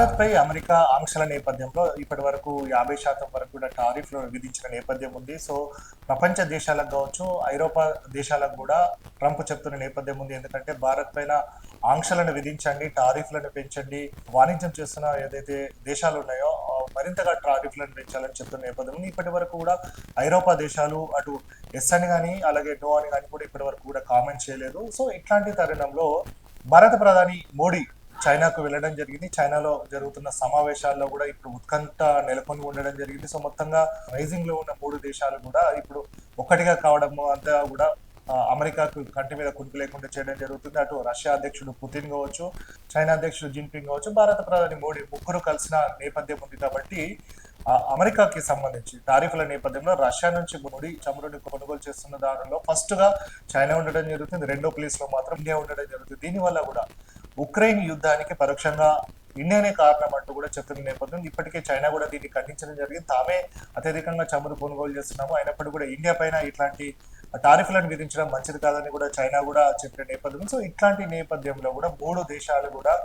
భారత్‌పై అమెరికా ఆంక్షల నేపథ్యంలో ఇప్పటివరకు 50% వరకు కూడా టారిఫ్‌లు విధించిన నేపథ్యం ఉంది. సో, ప్రపంచ దేశాలకు గావచ్చు, ఐరోపా దేశాలకు గూడా ట్రంప్ చెప్తున్న నేపథ్యం ఉంది. ఎందుకంటే భారత్ పైన ఆంక్షలను విధించండి, టారిఫ్‌లను పెంచండి, వాణిజ్యం చేస్తున్న ఏదైతే దేశాలున్నాయో మరింతగా టారిఫ్‌లను పెంచాలని చెప్తున్న నేపథ్యం ఉంది. ఇప్పటివరకు కూడా ఐరోపా దేశాలు అటు యెస్ అని గాని, అలాగే నో అని గాని కూడా ఇప్పటివరకు కూడా కామెంట్ చేయలేదు. సో, ఇట్లాంటి తరుణంలో భారత ప్రధాని మోడీ చైనాకు వెళ్ళడం జరిగింది. చైనాలో జరుగుతున్న సమావేశాల్లో గూడా ఇప్పుడు ఉత్కంఠ నెలకొని ఉండడం జరిగింది. సో, మొత్తంగా రైజింగ్‌లో ఉన్న 3 దేశాలు గూడా ఇప్పుడు ఒక్కటిగా కావడము అంతా గూడా అమెరికాకు కంటి మీద కునుకు లేకుండా చేయడం జరుగుతుంది. అటు రష్యా అధ్యక్షుడు పుతిన్ గావచ్చు, చైనా అధ్యక్షుడు జిన్‌పింగ్ గావచ్చు, భారత ప్రధాని మోడీ ముగ్గురు కలిసిన నేపథ్యం ఉంది కాబట్టి అమెరికాకి సంబంధించి టారిఫ్‌ల నేపథ్యంలో రష్యా నుంచి మోడీ చమురుని కొనుగోలు చేస్తున్న దానిలో ఫస్ట్‌గా చైనా ఉండడం జరుగుతుంది. రెండో ప్లేస్‌లో మాత్రం ఇండియా ఉండడం జరుగుతుంది. దీనివల్ల గూడా ఉక్రెయిన్ యుద్ధానికి పరోక్షంగా ఇండియానే కారణం అంటూ కూడా చెప్తున్న నేపథ్యం. ఇప్పటికే చైనా కూడా దీన్ని ఖండించడం జరిగింది. తామే అత్యధికంగా చమురు కొనుగోలు చేస్తున్నాము. అయినప్పటికీ కూడా ఇండియా పైన ఇట్లాంటి టారిఫ్లను విధించడం మంచిది కాదని కూడా చైనా కూడా చెప్పిన నేపథ్యం. సో, ఇట్లాంటి నేపథ్యంలో కూడా 3 దేశాలు కూడా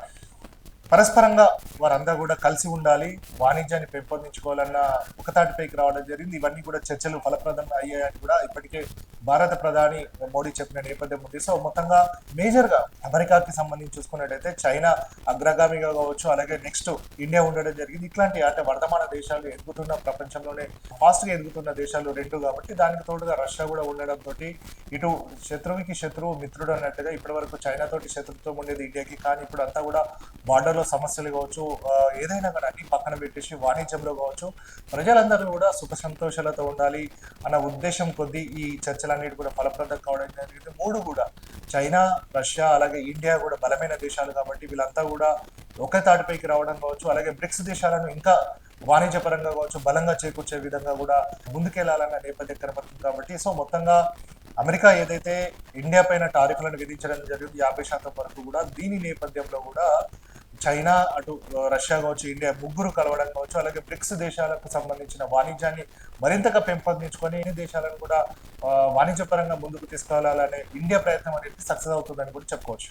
పరస్పరంగా వారందరూ కూడా కలిసి ఉండాలి, వాణిజ్యాన్ని పెంపొందించుకోవాలన్న ఒకతాటిపైకి రావడం జరిగింది. ఇవన్నీ కూడా చర్చలు ఫలప్రదంగా అయ్యాయని కూడా ఇప్పటికే భారత ప్రధాని మోడీ చెప్పిన నేపథ్యం ఉంది. సో, మొత్తంగా మేజర్‌గా అమెరికాకి సంబంధించి చూసుకున్నట్టయితే చైనా అగ్రగామిగా కావచ్చు, అలాగే నెక్స్ట్ ఇండియా ఉండడం జరిగింది. ఇట్లాంటి అంటే వర్ధమాన దేశాలు ఎదుగుతున్న ప్రపంచంలోనే ఫాస్ట్‌గా ఎదుగుతున్న దేశాలు 2 కాబట్టి దానికి తోడుగా రష్యా కూడా ఉండడంతోటి ఇటు శత్రువుకి శత్రువు మిత్రుడు అన్నట్టుగా ఇప్పటివరకు చైనా తోటి శత్రుత్వం ఉండేది ఇండియాకి. కానీ ఇప్పుడు అంతా కూడా బార్డర్‌లో సమస్యలు కావచ్చు, ఏదైనా కానీ అన్ని పక్కన పెట్టేసి వాణిజ్యంలో కావచ్చు, ప్రజలందరూ కూడా సుఖ సంతోషాలతో ఉండాలి అన్న ఉద్దేశం కొద్దీ ఈ చర్చలన్నిటి కూడా ఫలప్రదం కావడం జరిగింది. 3 కూడా చైనా, రష్యా అలాగే ఇండియా కూడా బలమైన దేశాలు కాబట్టి వీళ్ళంతా కూడా ఒకే తాటిపైకి రావడం కావచ్చు, అలాగే బ్రిక్స్ దేశాలను ఇంకా వాణిజ్యపరంగా కావచ్చు బలంగా చేకూర్చే విధంగా కూడా ముందుకెళ్లాలన్న నేపథ్యం కనబడుతుంది కాబట్టి సో, మొత్తంగా అమెరికా ఏదైతే ఇండియా పైన టారిఫ్లను విధించడం జరిగింది 50% వరకు కూడా దీని నేపథ్యంలో కూడా చైనా అటు రష్యా కావచ్చు, ఇండియా ముగ్గురు కలవడం కావచ్చు, అలాగే బ్రిక్స్ దేశాలకు సంబంధించిన వాణిజ్యాన్ని మరింతగా పెంపొందించుకొని ఈ దేశాలను కూడా వాణిజ్యపరంగా ముందుకు తీసుకెళ్లాలనే ఇండియా ప్రయత్నం అనేది సక్సెస్ అవుతుందని కూడా చెప్పుకోవచ్చు.